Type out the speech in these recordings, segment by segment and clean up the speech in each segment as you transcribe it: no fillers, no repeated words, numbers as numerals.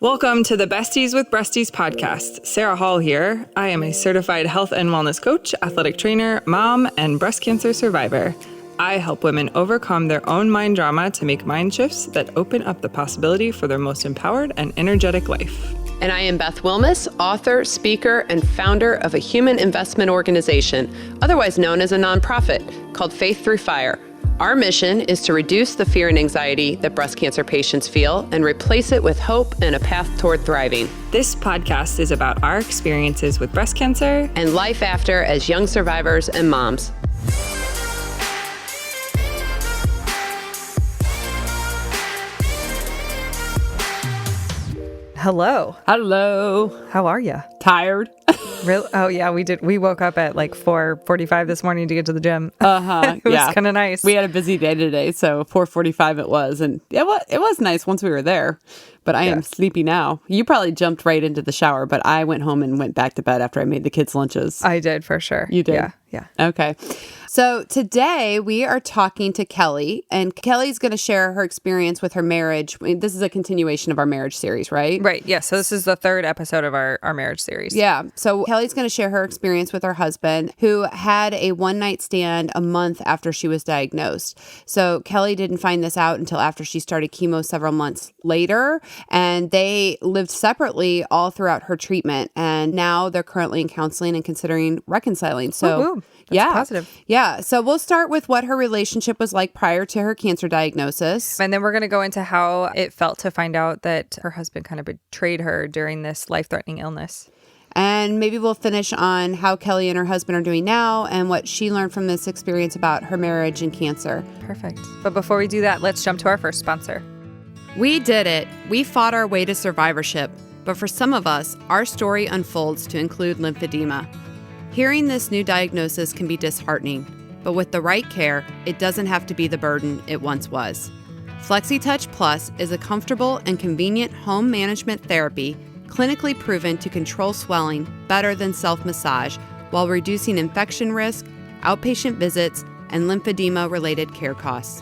Welcome to the Besties with Breasties podcast. Sarah Hall here. I am a certified health and wellness coach, athletic trainer, mom, and breast cancer survivor. I help women overcome their own mind drama to make mind shifts that open up the possibility for their most empowered and energetic life. And I am Beth Wilmus, author, speaker, and founder of a human investment organization, otherwise known as a nonprofit, called Faith Through Fire. Our mission is to reduce the fear and anxiety that breast cancer patients feel and replace it with hope and a path toward thriving. This podcast is about our experiences with breast cancer and life after as young survivors and moms. Hello. Hello. How are you? Tired. Really? Oh, yeah, we did. We woke up at like 4:45 this morning to get to the gym. It was kind of nice. We had a busy day today, so 4:45 it was. And it was nice once we were there. But I am sleepy now. You probably jumped right into the shower, but I went home and went back to bed after I made the kids' lunches. I did, for sure. You did? Yeah. Okay. So today we are talking to Kelly, and Kelly's going to share her experience with her marriage. I mean, this is a continuation of our marriage series, right? Right. Yeah. So this is the third episode of our marriage series. Yeah. So Kelly's going to share her experience with her husband, who had a one-night stand a month after she was diagnosed. So Kelly didn't find this out until after she started chemo several months later, and they lived separately all throughout her treatment. And now they're currently in counseling and considering reconciling. So That's positive. Yeah. So we'll start with what her relationship was like prior to her cancer diagnosis. And then we're going to go into how it felt to find out that her husband kind of betrayed her during this life-threatening illness. And maybe we'll finish on how Kelly and her husband are doing now and what she learned from this experience about her marriage and cancer. Perfect. But before we do that, let's jump to our first sponsor. We did it. We fought our way to survivorship. But for some of us, our story unfolds to include lymphedema. Hearing this new diagnosis can be disheartening, but with the right care, it doesn't have to be the burden it once was. FlexiTouch Plus is a comfortable and convenient home management therapy clinically proven to control swelling better than self-massage while reducing infection risk, outpatient visits, and lymphedema-related care costs.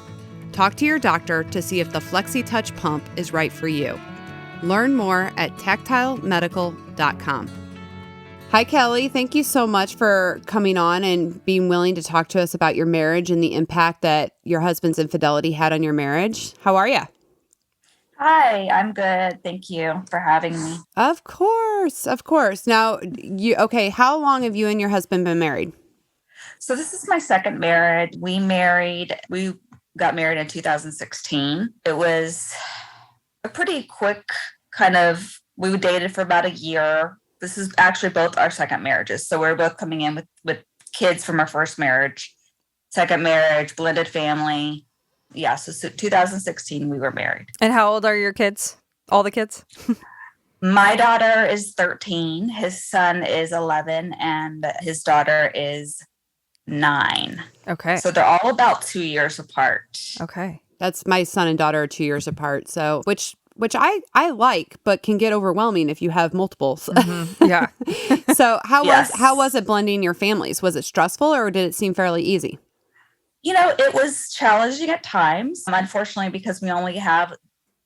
Talk to your doctor to see if the FlexiTouch pump is right for you. Learn more at tactilemedical.com. Hi, Kelly. Thank you so much for coming on and being willing to talk to us about your marriage and the impact that your husband's infidelity had on your marriage. How are you? Hi, I'm good. Thank you for having me. Of course. Of course. Now, how long have you and your husband been married? So this is my second marriage. We got married in 2016. It was a pretty quick we dated for about a year. This is actually both our second marriages. So we're both coming in with kids from our first marriage, second marriage, blended family. Yeah, so 2016 we were married. And how old are your kids? All the kids? My daughter is 13, his son is 11, and his daughter is 9. Okay. So they're all about 2 years apart. Okay. That's my son and daughter are 2 years apart. So which I like, but can get overwhelming if you have multiples. Mm-hmm. Yeah. So how was it blending your families? Was it stressful or did it seem fairly easy? It was challenging at times. Unfortunately, because we only have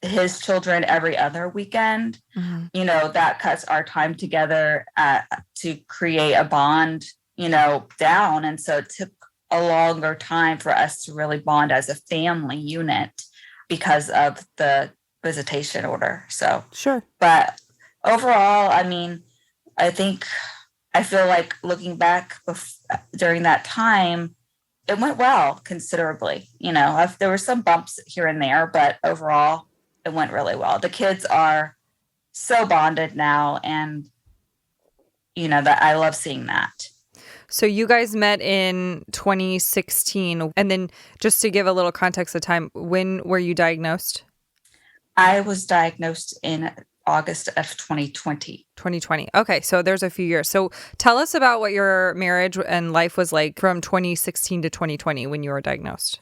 his children every other weekend, that cuts our time together to create a bond, down. And so it took a longer time for us to really bond as a family unit because of the visitation order. So sure. But overall, I feel like looking back during that time, it went well considerably. There were some bumps here and there, but overall it went really well. The kids are so bonded now, and that I love seeing that. So you guys met in 2016, and then just to give a little context of time, when were you diagnosed? I was diagnosed in August of 2020. 2020. Okay, so there's a few years. So tell us about what your marriage and life was like from 2016 to 2020 when you were diagnosed.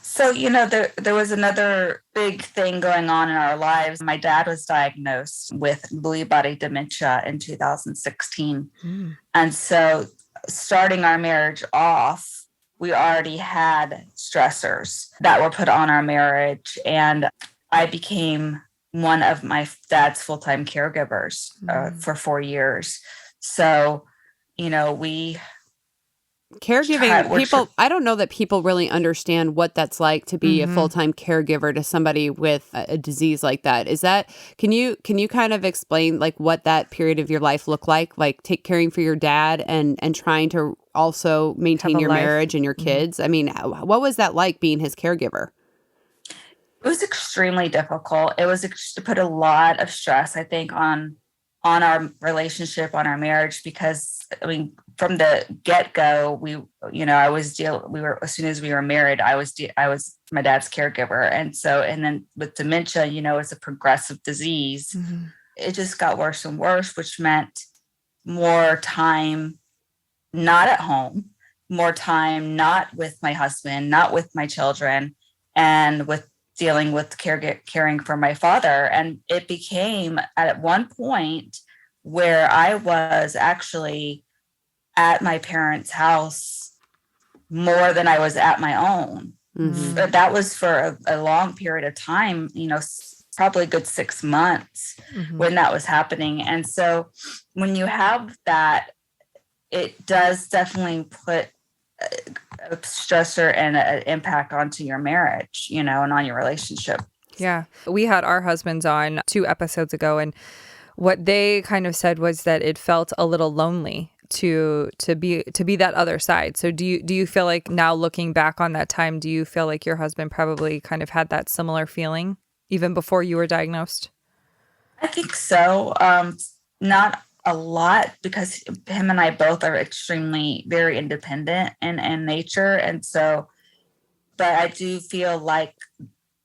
So, there was another big thing going on in our lives. My dad was diagnosed with Lewy body dementia in 2016. And so starting our marriage off, we already had stressors that were put on our marriage. And I became one of my dad's full-time caregivers for 4 years. So, we caregiving, I don't know that people really understand what that's like to be a full-time caregiver to somebody with a disease like that. Can you kind of explain like what that period of your life looked like caring for your dad and trying to also maintain your marriage and your kids? I mean, what was that like being his caregiver? It was extremely difficult. It put a lot of stress, I think, on our relationship, on our marriage, because from the get-go, as soon as we were married, I was my dad's caregiver. And then with dementia, it's a progressive disease. It just got worse and worse, which meant more time not at home, more time not with my husband, not with my children, and with dealing with caring for my father. And it became at one point where I was actually at my parents' house more than I was at my own. But that was for a long period of time, probably a good 6 months when that was happening. And so when you have that, it does definitely put a stressor and an impact onto your marriage, and on your relationship. Yeah. We had our husbands on 2 episodes ago, and what they kind of said was that it felt a little lonely to be that other side. So do you feel like now, looking back on that time, do you feel like your husband probably kind of had that similar feeling even before you were diagnosed? I think so. Not a lot, because him and I both are extremely very independent in nature. And so, but I do feel like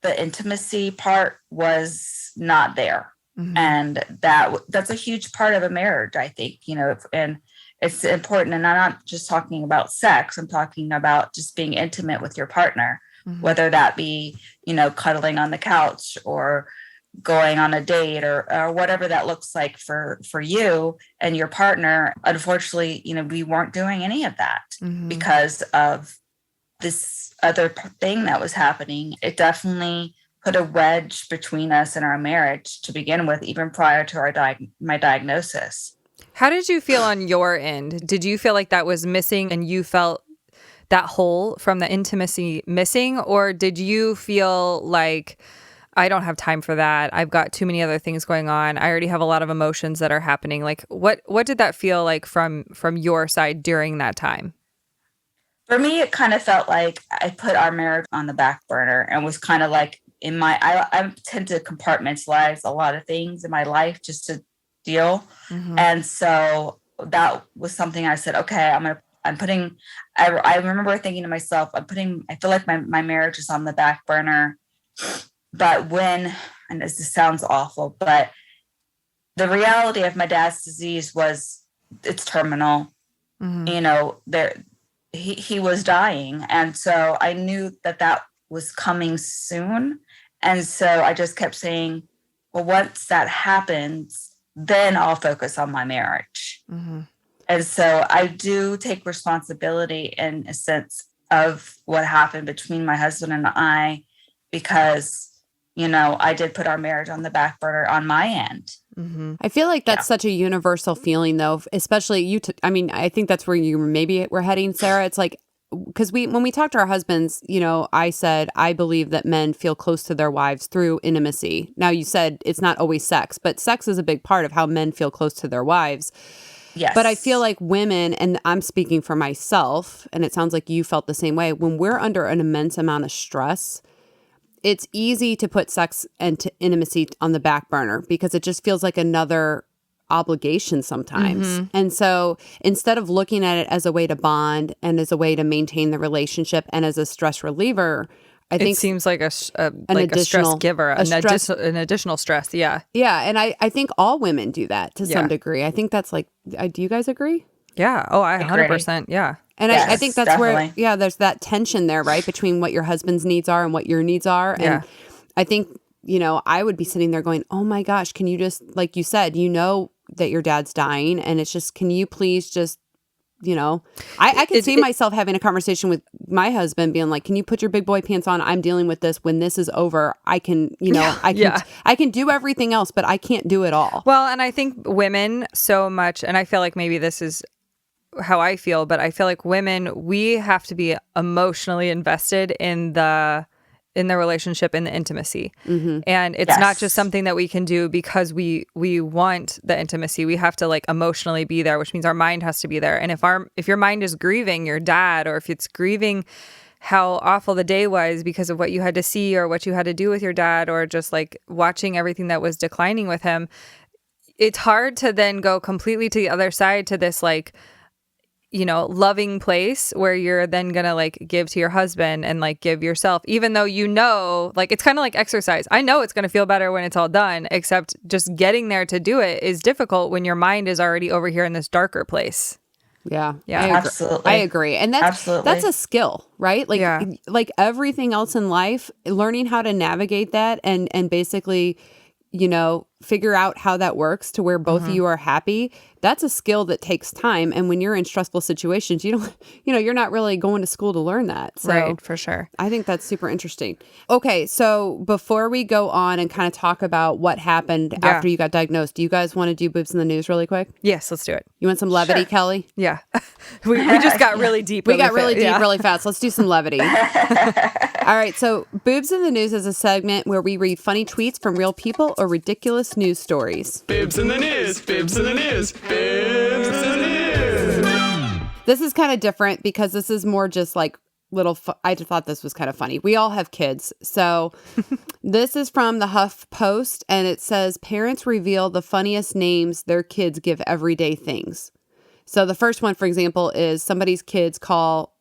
the intimacy part was not there. And that's a huge part of a marriage, I think, and it's important. And I'm not just talking about sex. I'm talking about just being intimate with your partner, whether that be, cuddling on the couch or going on a date or whatever that looks like for you and your partner. Unfortunately, we weren't doing any of that because of this other thing that was happening. It definitely put a wedge between us and our marriage to begin with, even prior to my diagnosis. How did you feel on your end? Did you feel like that was missing and you felt that hole from the intimacy missing? Or did you feel like, I don't have time for that, I've got too many other things going on, I already have a lot of emotions that are happening? Like, what did that feel like from your side during that time? For me, it kind of felt like I put our marriage on the back burner and was kind of like I tend to compartmentalize a lot of things in my life just to deal. And so that was something I said, okay, I remember thinking to myself, I feel like my marriage is on the back burner. But and this sounds awful, but the reality of my dad's disease was it's terminal. He was dying. And so I knew that was coming soon. And so I just kept saying, well, once that happens, then I'll focus on my marriage. And so I do take responsibility in a sense of what happened between my husband and I, because, I did put our marriage on the back burner on my end. I feel like that's such a universal feeling, though, especially I think that's where we're heading, Sarah. It's like, because when we talk to our husbands, I said, I believe that men feel close to their wives through intimacy. Now, you said it's not always sex, but sex is a big part of how men feel close to their wives. Yes. But I feel like women, and I'm speaking for myself, and it sounds like you felt the same way, when we're under an immense amount of stress, it's easy to put sex and to intimacy on the back burner because it just feels like another obligation sometimes. And so instead of looking at it as a way to bond and as a way to maintain the relationship and as a stress reliever, I think it seems like a stress giver, an additional stress. Yeah. Yeah. And I think all women do that to some degree. I think that's like, do you guys agree? Yeah. Oh, I 100%. Yeah. And yes, I think that's definitely. where, there's that tension there, right? Between what your husband's needs are and what your needs are. And I think, I would be sitting there going, oh my gosh, can you just, like you said, that your dad's dying. And it's just, can you please just I could see myself having a conversation with my husband being like, can you put your big boy pants on? I'm dealing with this. When this is over, I can, I can do everything else, but I can't do it all. Well, and I think women so much, and I feel like maybe this is how I feel, but I feel like women, we have to be emotionally invested in the relationship, in the intimacy. Mm-hmm. And it's not just something that we can do because we want the intimacy. We have to like emotionally be there, which means our mind has to be there. And if your mind is grieving your dad, or if it's grieving how awful the day was because of what you had to see or what you had to do with your dad, or just like watching everything that was declining with him, it's hard to then go completely to the other side, to this like, loving place where you're then gonna like give to your husband and like give yourself, even though like it's kind of like exercise. I know it's gonna feel better when it's all done, except just getting there to do it is difficult when your mind is already over here in this darker place. Yeah. Absolutely. I agree. And that's a skill, right? Like everything else in life, learning how to navigate that and basically, figure out how that works to where both of you are happy. That's a skill that takes time. And when you're in stressful situations, you're not really going to school to learn that. So right, for sure. I think that's super interesting. Okay, so before we go on and kind of talk about what happened after you got diagnosed, do you guys want to do boobs in the news really quick? Yes, let's do it. You want some levity, Kelly? Yeah. we just got really deep. We got really deep really fast. Let's do some levity. All right, so Boobs in the News is a segment where we read funny tweets from real people or ridiculous news stories. Boobs in the news, boobs in the news, boobs in the news. This is kind of different because this is more just like I just thought this was kind of funny. We all have kids. So this is from the Huff Post, and it says, parents reveal the funniest names their kids give everyday things. So the first one, for example, is somebody's kids call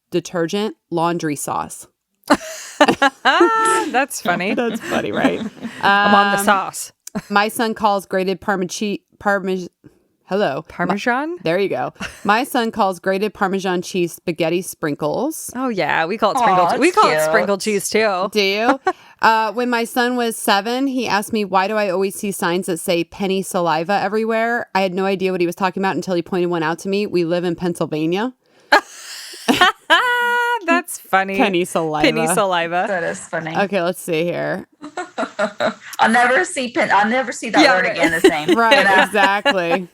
detergent laundry sauce. That's funny. That's funny, right? I'm on the sauce. My son calls grated Parmesan. There you go. My son calls grated Parmesan cheese spaghetti sprinkles. Oh yeah, we call it sprinkled. We call it sprinkled cheese too. Do you? When my son was 7, he asked me, why do I always see signs that say penny saliva everywhere? I had no idea what he was talking about until he pointed one out to me. We live in Pennsylvania. That's funny. Penny saliva. Penny saliva. That is funny. Okay, let's see here. I'll never see that word again the same. Right, exactly.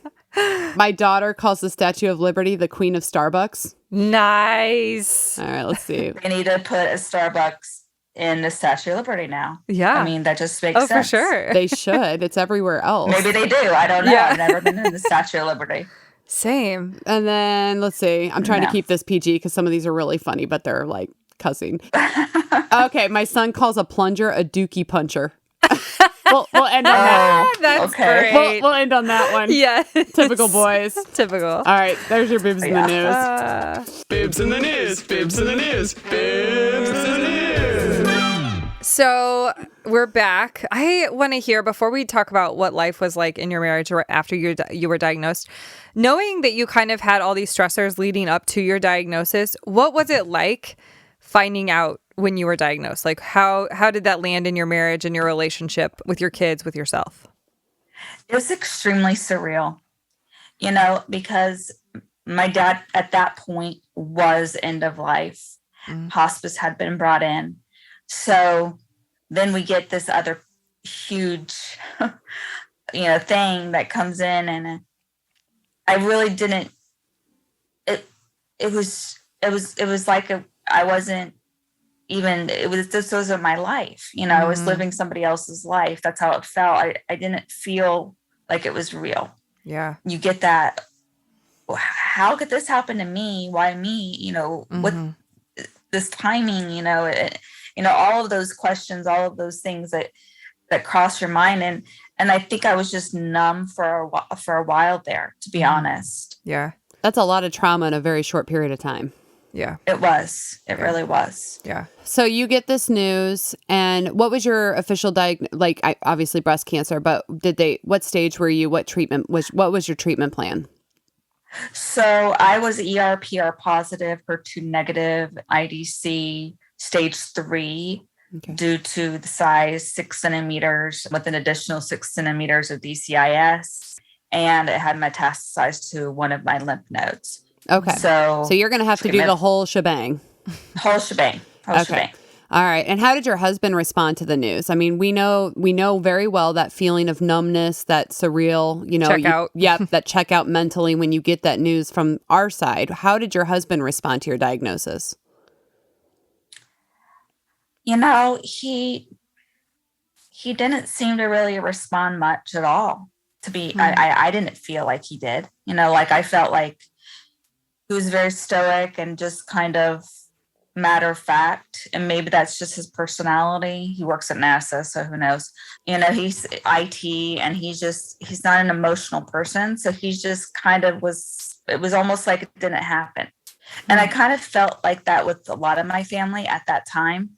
My daughter calls the Statue of Liberty the Queen of Starbucks. Nice. All right, let's see. They need to put a Starbucks in the Statue of Liberty now. Yeah. I mean, that just makes sense. Oh, for sure. They should. It's everywhere else. Maybe they do. I don't know. Yeah. I've never been in the Statue of Liberty. Same. And then let's see. I'm trying to keep this PG because some of these are really funny, but they're like cussing. Okay, my son calls a plunger a dookie puncher. We'll end on that. That's okay. great. We'll end on that one. Yeah. Typical boys. Typical. All right, there's your boobs in the news. Boobs in the news, boobs in the news, boobs in the news. So we're back. I want to hear, before we talk about what life was like in your marriage or after you were diagnosed, knowing that you kind of had all these stressors leading up to your diagnosis, what was it like finding out when you were diagnosed? Like how did that land in your marriage and your relationship with your kids, with yourself? It was extremely surreal, because my dad at that point was end of life. Hospice had been brought in. So then we get this other huge, thing that comes in, and I really didn't, it was like I wasn't even, this wasn't my life. I was living somebody else's life. That's how it felt. I didn't feel like it was real. Yeah. You get that. How could this happen to me? Why me? What this timing, all of those questions, all of those things that cross your mind. And I think I was just numb for a while there, to be honest. Yeah. That's a lot of trauma in a very short period of time. Yeah. It was. It really was. Yeah. So you get this news, and what was your official diagnosis? Obviously breast cancer, but what stage were you? What was your treatment plan? So I was ER/PR positive, HER2 negative, IDC stage 3, due to the size 6 centimeters with an additional 6 centimeters of DCIS. and it had metastasized to one of my lymph nodes. Okay. So you're going to have to do the whole shebang. Whole shebang. Okay. All right. And how did your husband respond to the news? I mean, we know very well that feeling of numbness, that surreal, Check out. that check out mentally when you get that news from our side. How did your husband respond to your diagnosis? He didn't seem to really respond much at all. I didn't feel like he did. Like I felt like he was very stoic and just kind of matter of fact, and maybe that's just his personality. He works at NASA, so who knows? He's IT, and he's not an emotional person, so he just kind of was. It was almost like it didn't happen, and I kind of felt like that with a lot of my family at that time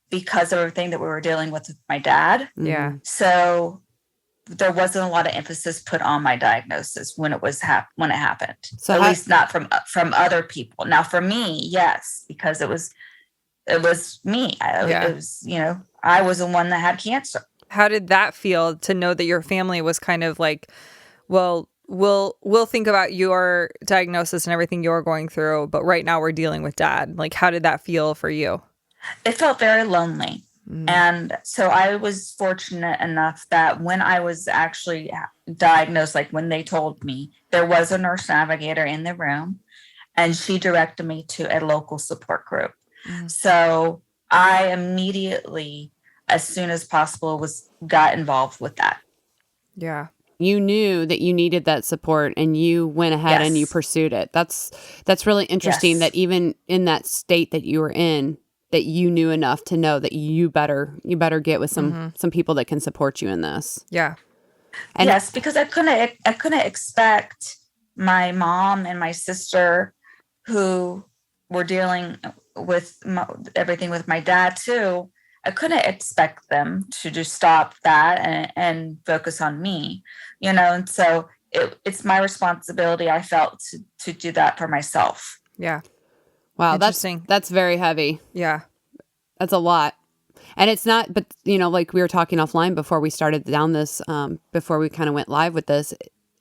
because of everything that we were dealing with my dad. Yeah. So there wasn't a lot of emphasis put on my diagnosis when it happened. So at least not from other people. Now for me, yes, because it was me. It was, I was the one that had cancer. How did that feel to know that your family was kind of like, well, we'll think about your diagnosis and everything you're going through, but right now we're dealing with Dad. Like, how did that feel for you? It felt very lonely. And so I was fortunate enough that when I was actually diagnosed, like when they told me, there was a nurse navigator in the room, and she directed me to a local support group. So I immediately, as soon as possible, got involved with that. Yeah. You knew that you needed that support, and you went ahead and you pursued it. That's really interesting that even in that state that you were in, that you knew enough to know that you better get with some people that can support you in this. Yeah. And yes, because I couldn't expect my mom and my sister, who were dealing with everything with my dad too. I couldn't expect them to just stop that and focus on me, and so it's my responsibility, I felt, to do that for myself. Yeah. Wow, that's very heavy. Yeah. That's a lot. And it's not, but like we were talking offline before we started down this, before we kind of went live with this,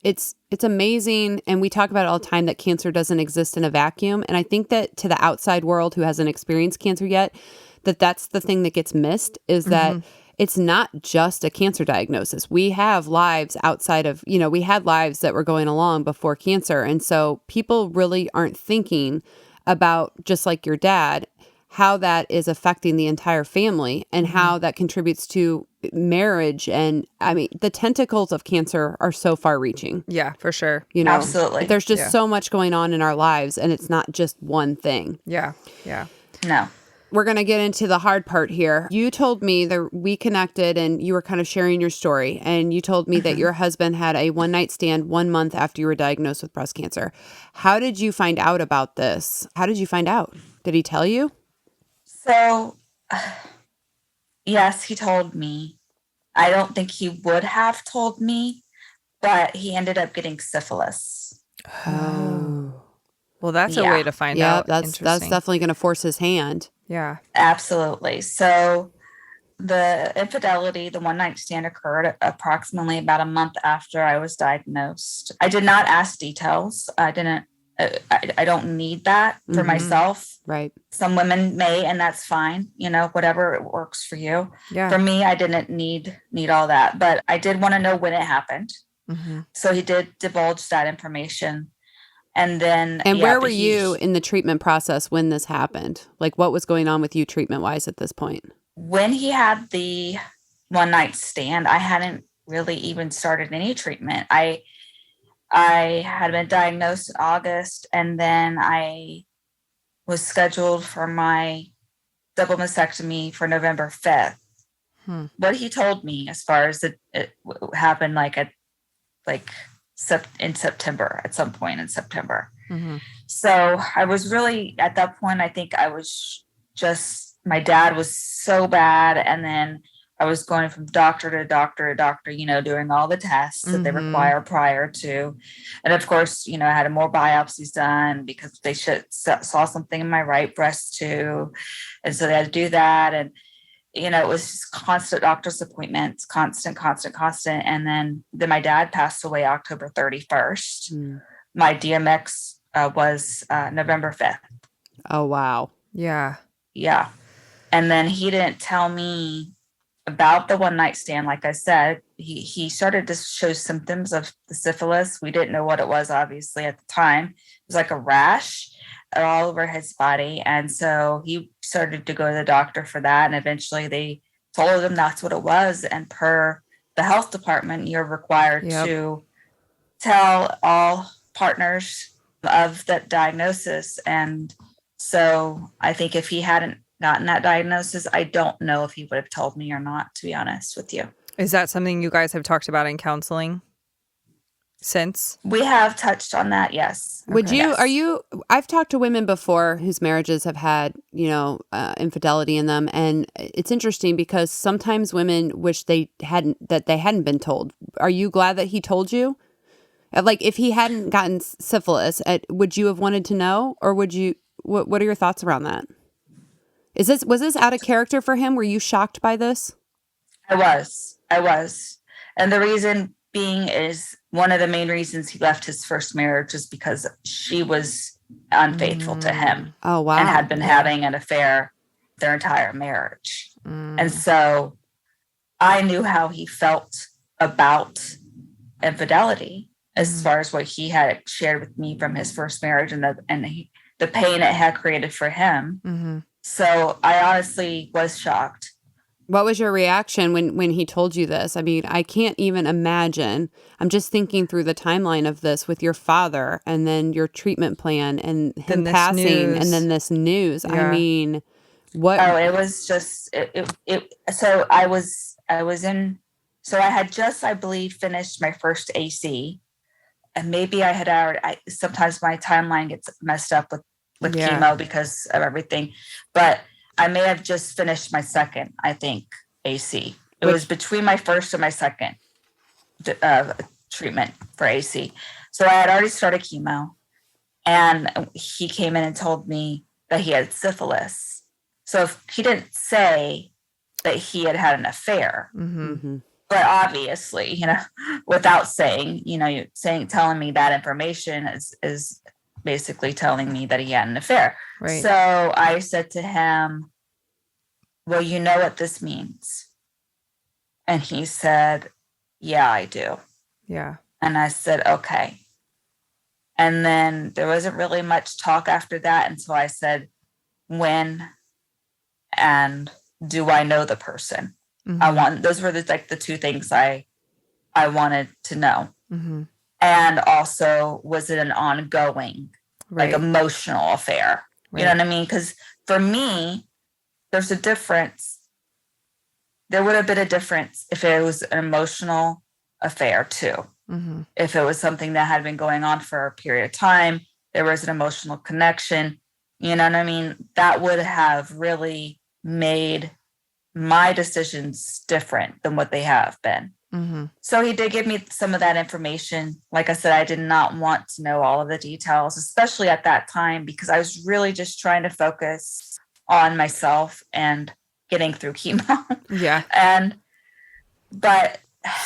it's amazing. And we talk about it all the time that cancer doesn't exist in a vacuum. And I think that to the outside world who hasn't experienced cancer yet, that's the thing that gets missed, is that it's not just a cancer diagnosis. We have lives outside of, we had lives that were going along before cancer. And so people really aren't thinking about, just like your dad, how that is affecting the entire family and how that contributes to marriage. And I mean, the tentacles of cancer are so far reaching. Yeah, for sure. Absolutely. There's just so much going on in our lives, and it's not just one thing. Yeah. Yeah. No. We're going to get into the hard part here. You told me that we connected and you were kind of sharing your story, and you told me that your husband had a one-night stand 1 month after you were diagnosed with breast cancer. How did you find out about this? How did you find out? Did he tell you? So, yes, he told me. I don't think he would have told me, but he ended up getting syphilis. Oh. Well, that's a way to find out. That's definitely going to force his hand. Yeah. Absolutely. So the infidelity, the one-night stand, occurred approximately about a month after I was diagnosed. I did not ask details. I don't need that for myself. Right. Some women may, and that's fine. Whatever works for you. Yeah. For me, I didn't need all that, but I did want to know when it happened. So he did divulge that information. And then, where were you in the treatment process when this happened? Like, what was going on with you treatment wise at this point? When he had the one night stand, I hadn't really even started any treatment. I had been diagnosed in August, and then I was scheduled for my double mastectomy for November 5th. What he told me, as far as it happened, in September, at some point in September. So I was really, at that point, I think I was just, my dad was so bad. And then I was going from doctor to doctor to doctor, doing all the tests that they require prior to. And of course, I had more biopsies done because they saw something in my right breast too. And so they had to do that. it was just constant doctor's appointments, constant. And then my dad passed away October 31st. My DMX was November 5th. Oh, wow. Yeah. Yeah. And then he didn't tell me about the one night stand. Like I said, he started to show symptoms of the syphilis. We didn't know what it was, obviously, at the time. It was like a rash all over his body. And so he started to go to the doctor for that. And eventually they told him that's what it was. And per the health department, you're required to tell all partners of that diagnosis. And so I think if he hadn't gotten that diagnosis, I don't know if he would have told me or not, to be honest with you. Is that something you guys have talked about in counseling since? We have touched on that, yes. I've talked to women before whose marriages have had, infidelity in them. And it's interesting because sometimes women wish they hadn't been told. Are you glad that he told you? Like, if he hadn't gotten syphilis, would you have wanted to know? Or would you, what are your thoughts around that? Was this out of character for him? Were you shocked by this? I was. And the reason being is one of the main reasons he left his first marriage is because she was unfaithful to him. Oh, wow. And had been having an affair their entire marriage. And so I knew how he felt about infidelity as far as what he had shared with me from his first marriage and the pain it had created for him. So I honestly was shocked. What was your reaction when he told you this? I mean, I can't even imagine. I'm just thinking through the timeline of this with your father and then your treatment plan and him passing and then this news. Yeah. I mean, what? Oh, it was just, so I had just, I believe, finished my first AC. And maybe I had already, sometimes my timeline gets messed up with chemo because of everything. But I may have just finished my second, I think, AC. It was between my first and my second treatment for AC. So I had already started chemo. And he came in and told me that he had syphilis. So he didn't say that he had had an affair. But obviously, without saying, telling me that information is basically telling me that he had an affair. Right. So I said to him, well, you know what this means? And he said, yeah, I do. Yeah. And I said, okay. And then there wasn't really much talk after that. And so I said, when and do I know the person? Those were the two things I wanted to know. And also, was it an ongoing, emotional affair? You know what I mean? Because for me, there's a difference. There would have been a difference if it was an emotional affair too. If it was something that had been going on for a period of time, there was an emotional connection. You know what I mean? That would have really made my decisions different than what they have been. So he did give me some of that information. Like I said, I did not want to know all of the details, especially at that time, because I was really just trying to focus on myself and getting through chemo. Yeah.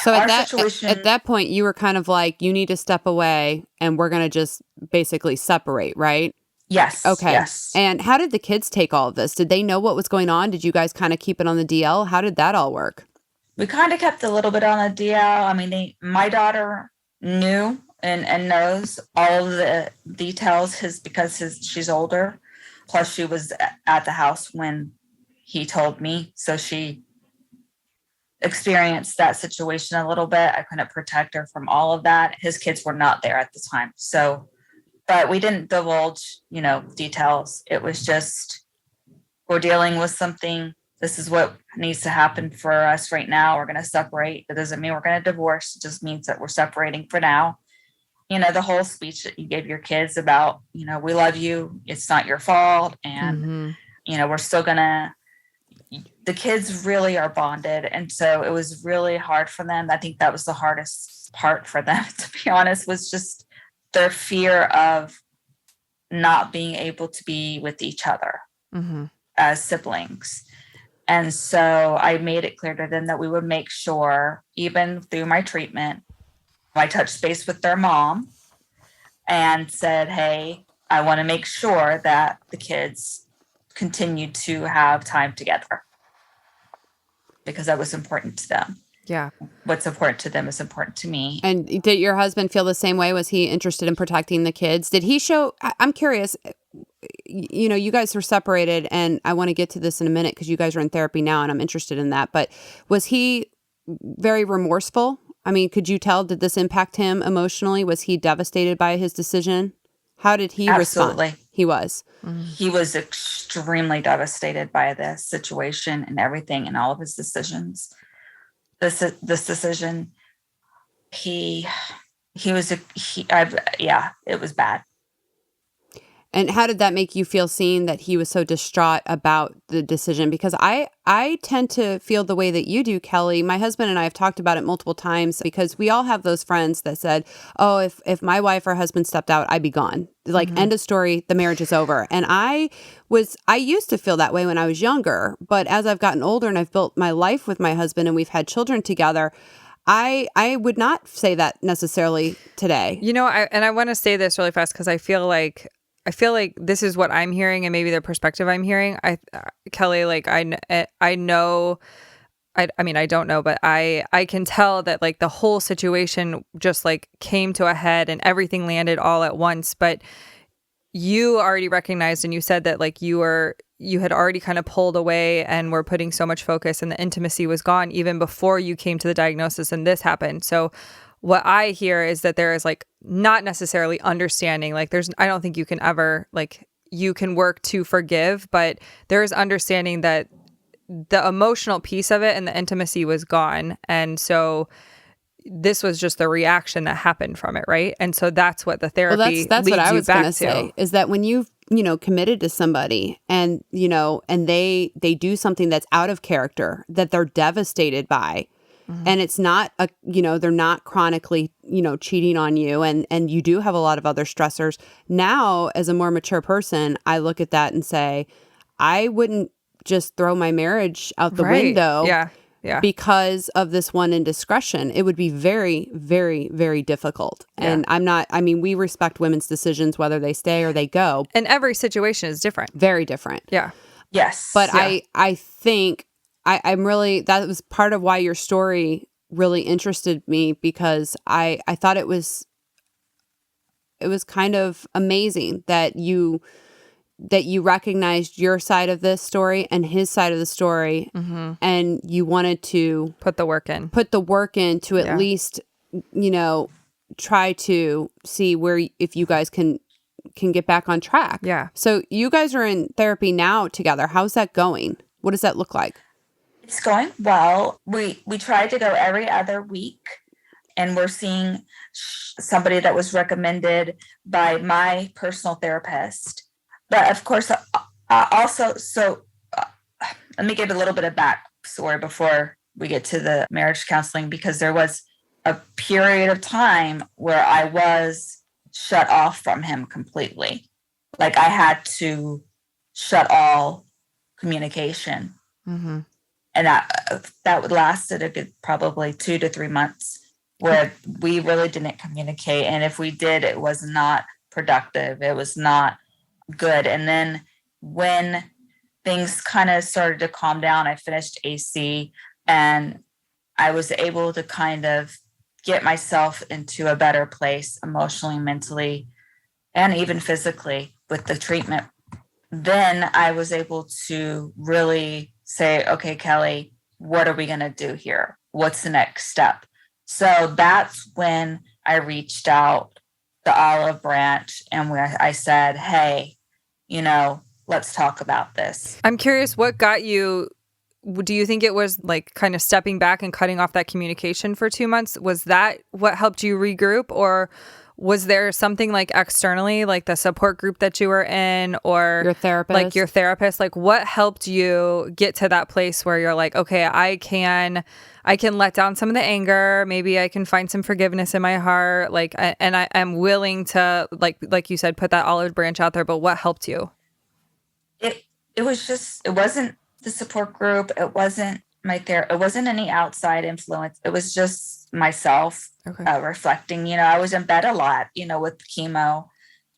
So at that point, you were kind of like, you need to step away and we're going to just basically separate, right? Yes. Okay. Yes. And how did the kids take all of this? Did they know what was going on? Did you guys kind of keep it on the DL? How did that all work? We kind of kept a little bit on the DL. I mean, my daughter knew and knows all of the details because she's older. Plus, she was at the house when he told me. So she experienced that situation a little bit. I couldn't protect her from all of that. His kids were not there at the time. So, but we didn't divulge, details. It was just, we're dealing with something. This is what needs to happen for us right now. We're going to separate. That doesn't mean we're going to divorce. It just means that we're separating for now. The whole speech that you gave your kids about, we love you. It's not your fault. And, we're still going to, the kids really are bonded. And so it was really hard for them. I think that was the hardest part for them, to be honest, was just their fear of not being able to be with each other as siblings. And so I made it clear to them that we would make sure, even through my treatment, I touched base with their mom and said, hey, I want to make sure that the kids continue to have time together because that was important to them. Yeah. What's important to them is important to me. And did your husband feel the same way? Was he interested in protecting the kids? Did he show, I'm curious, you guys were separated, and I want to get to this in a minute because you guys are in therapy now and I'm interested in that. But was he very remorseful? I mean, could you tell, did this impact him emotionally? Was he devastated by his decision? How did he Absolutely. respond? He was. He was extremely devastated by this situation and everything and all of his decisions. This decision, it was bad. And how did that make you feel, seeing that he was so distraught about the decision? Because I tend to feel the way that you do, Kelly. My husband and I have talked about it multiple times because we all have those friends that said, oh, if my wife or husband stepped out, I'd be gone. Like, end of story, the marriage is over. And I used to feel that way when I was younger. But as I've gotten older and I've built my life with my husband and we've had children together, I would not say that necessarily today. I want to say this really fast because I feel like this is what I'm hearing and maybe the perspective I'm hearing. Kelly, like I know, I mean, I don't know, but I can tell that like the whole situation just like came to a head and everything landed all at once. But you already recognized and you said that like you had already kind of pulled away and were putting so much focus and the intimacy was gone even before you came to the diagnosis and this happened. So what I hear is that there is like not necessarily understanding, like I don't think you can ever, like you can work to forgive, but there is understanding that the emotional piece of it and the intimacy was gone. And so this was just the reaction that happened from it, right? And so that's what the therapy that's leads what I you was back going to say, is that when you've, committed to somebody and, and they do something that's out of character, that they're devastated by, and it's not they're not chronically, cheating on you and you do have a lot of other stressors. Now, as a more mature person, I look at that and say, I wouldn't just throw my marriage out the window. Yeah. Because of this one indiscretion. It would be very, very, very difficult. And we respect women's decisions, whether they stay or they go. And every situation is different. Very different. Yeah. Yes. But yeah. I think I'm really, that was part of why your story really interested me, because I thought it was kind of amazing that you recognized your side of this story and his side of the story, and you wanted to put the work in to at least, try to see where, if you guys can get back on track. Yeah. So you guys are in therapy now together. How's that going? What does that look like? It's going well. We tried to go every other week, and we're seeing somebody that was recommended by my personal therapist. But of course, let me give a little bit of backstory before we get to the marriage counseling, because there was a period of time where I was shut off from him completely. Like I had to shut all communication. Mm-hmm. And that lasted a good probably 2 to 3 months where we really didn't communicate. And if we did, it was not productive. It was not good. And then when things kind of started to calm down, I finished AC and I was able to kind of get myself into a better place emotionally, mentally, and even physically with the treatment. Then I was able to really say, okay, Kelly, what are we going to do here? What's the next step? So that's when I reached out the olive branch and where I said, hey, let's talk about this. I'm curious, what got you, do you think it was like kind of stepping back and cutting off that communication for 2 months? Was that what helped you regroup, or was there something like externally, like the support group that you were in, or your therapist? Like your therapist? Like what helped you get to that place where you're like, okay, I can let down some of the anger. Maybe I can find some forgiveness in my heart. Like, and I'm willing to, like you said, put that olive branch out there. But what helped you? It wasn't the support group. It wasn't it wasn't any outside influence. It was just myself reflecting. I was in bed a lot, with chemo.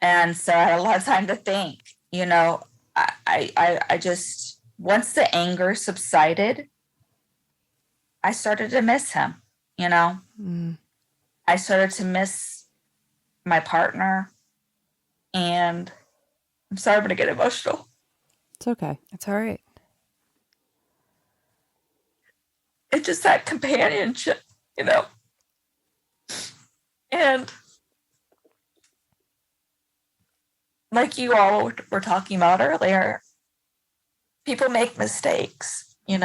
And so I had a lot of time to think. I just, once the anger subsided, I started to miss him, I started to miss my partner. And I'm sorry, I'm going to get emotional. It's okay. It's all right. It's just that companionship, and like you all were talking about earlier, people make mistakes, and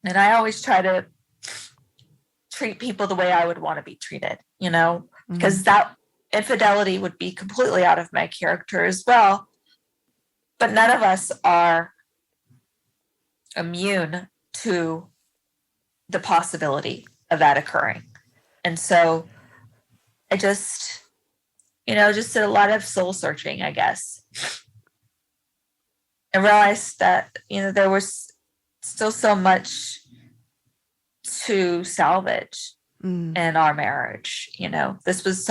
I always try to treat people the way I would want to be treated, because that infidelity would be completely out of my character as well. But none of us are immune to the possibility of that occurring. And so I just did a lot of soul searching, I guess. I realized that, there was still so much to salvage in our marriage. This was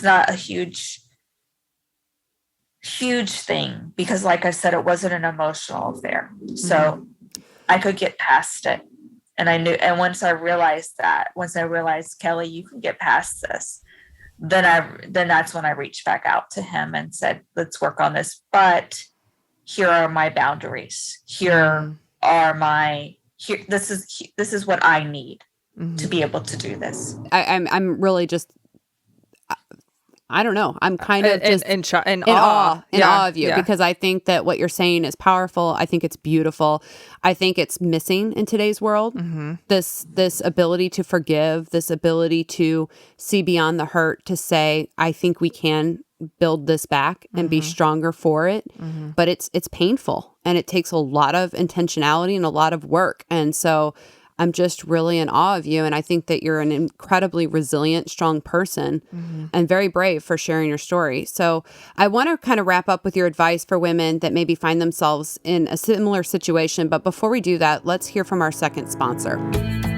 not a huge thing because, like I said, it wasn't an emotional affair. So I could get past it. And I knew, and once I realized, Kelly, you can get past this, then that's when I reached back out to him and said, let's work on this. But here are my boundaries. This is what I need to be able to do this. I'm really just, I don't know. I'm kind of just in awe of you, yeah. Because I think that what you're saying is powerful. I think it's beautiful. I think it's missing in today's world. This ability to forgive, this ability to see beyond the hurt, to say, I think we can build this back and be stronger for it. But it's painful, and it takes a lot of intentionality and a lot of work. And so I'm just really in awe of you. And I think that you're an incredibly resilient, strong person and very brave for sharing your story. So I want to kind of wrap up with your advice for women that maybe find themselves in a similar situation. But before we do that, let's hear from our second sponsor.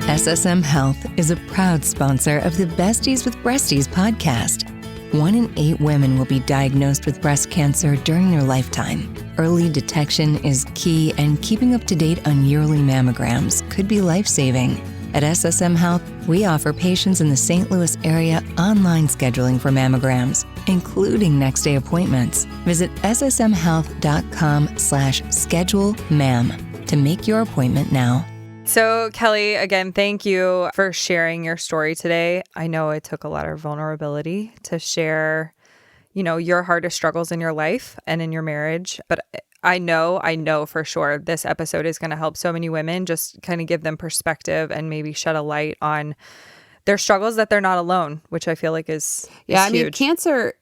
SSM Health is a proud sponsor of the Besties with Breasties podcast. 1 in 8 women will be diagnosed with breast cancer during their lifetime. Early detection is key, and keeping up to date on yearly mammograms could be life-saving. At SSM Health, we offer patients in the St. Louis area online scheduling for mammograms, including next-day appointments. Visit ssmhealth.com/schedule-mam to make your appointment now. So, Kelly, again, thank you for sharing your story today. I know it took a lot of vulnerability to share, your hardest struggles in your life and in your marriage. But I know for sure this episode is going to help so many women, just kind of give them perspective and maybe shed a light on their struggles, that they're not alone, which I feel like is I huge. mean, cancer,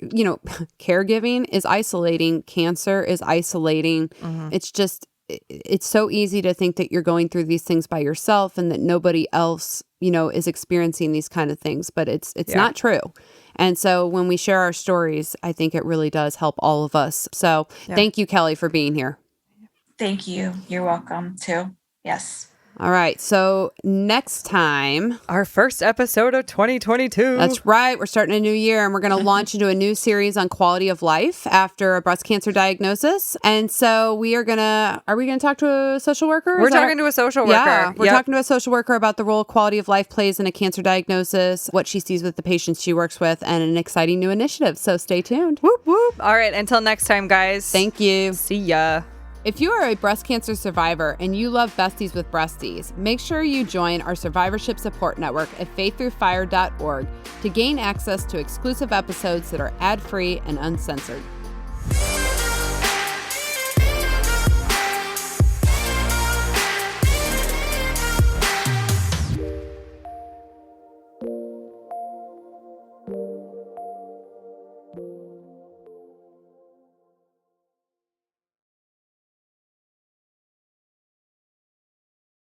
caregiving is isolating. Cancer is isolating. It's just, it's so easy to think that you're going through these things by yourself and that nobody else, is experiencing these kind of things, but it's not true. And so when we share our stories, I think it really does help all of us. So thank you, Kelly, for being here. Thank you. You're welcome too. Yes. All right. So next time, our first episode of 2022. That's right. We're starting a new year, and we're going to launch into a new series on quality of life after a breast cancer diagnosis. And so are we going to talk to a social worker? We're talking to a social worker. Yeah. We're talking to a social worker about the role quality of life plays in a cancer diagnosis, what she sees with the patients she works with, and an exciting new initiative. So stay tuned. Whoop, whoop. All right. Until next time, guys. Thank you. See ya. If you are a breast cancer survivor and you love Besties with Breasties, make sure you join our survivorship support network at faiththroughfire.org to gain access to exclusive episodes that are ad-free and uncensored.